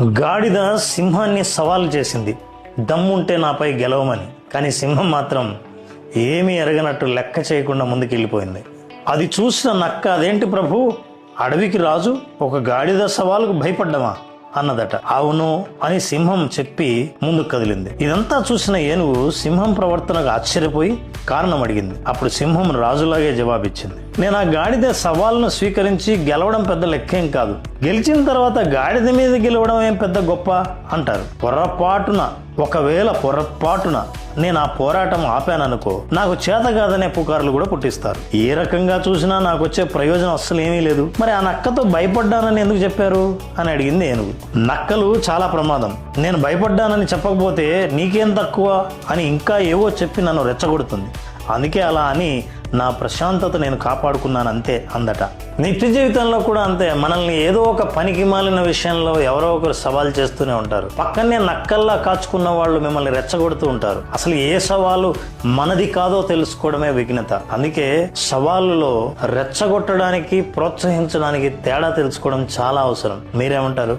గాడిద సింహాన్ని సవాల్ చేసింది, దమ్ముంటే నాపై గెలవమని. కానీ సింహం మాత్రం ఏమీ ఎరగనట్టు లెక్క చేయకుండా ముందుకెళ్ళిపోయింది. అది చూసిన నక్క, అదేంటి ప్రభు, అడవికి రాజు ఒక గాడిద సవాలుకు భయపడ్డమా అన్నదట. అవును అని సింహం చెప్పి ముందుకు కదిలింది. ఇదంతా చూసిన ఏనుగు సింహం ప్రవర్తనకు ఆశ్చర్యపోయి కారణం అడిగింది. అప్పుడు సింహం రాజులాగే జవాబిచ్చింది, నేను ఆ గాడిద సవాల్ను స్వీకరించి గెలవడం పెద్ద లెక్కేం కాదు. గెలిచిన తర్వాత గాడిద మీద గెలవడం ఏం పెద్ద గొప్ప అంటారు. ఒకవేళ పొరపాటున నేను ఆ పోరాటం ఆపాననుకో, నాకు చేత కాదనే పుకార్లు కూడా పుట్టిస్తారు. ఏ రకంగా చూసినా నాకు వచ్చే ప్రయోజనం అస్సలు ఏమీ లేదు. మరి ఆ నక్కతో భయపడ్డానని ఎందుకు చెప్పారు అని అడిగింది ఏనుగు. నక్కలు చాలా ప్రమాదం. నేను భయపడ్డానని చెప్పకపోతే నీకేం తక్కువ అని ఇంకా ఏవో చెప్పి నన్ను రెచ్చగొడుతుంది. అందుకే అలా అని నా ప్రశాంతత నేను కాపాడుకున్నాను అంతే అందట. నిత్య జీవితంలో కూడా అంతే. మనల్ని ఏదో ఒక పనికి మాలిన విషయంలో ఎవరో ఒకరు సవాల్ చేస్తూనే ఉంటారు. పక్కనే నక్కల్లా కాచుకున్న వాళ్ళు మిమ్మల్ని రెచ్చగొడుతూ ఉంటారు. అసలు ఏ సవాలు మనది కాదో తెలుసుకోవడమే విఘ్నత. అందుకే సవాళ్ళలో రెచ్చగొట్టడానికి, ప్రోత్సహించడానికి తేడా తెలుసుకోవడం చాలా అవసరం. మీరేమంటారు?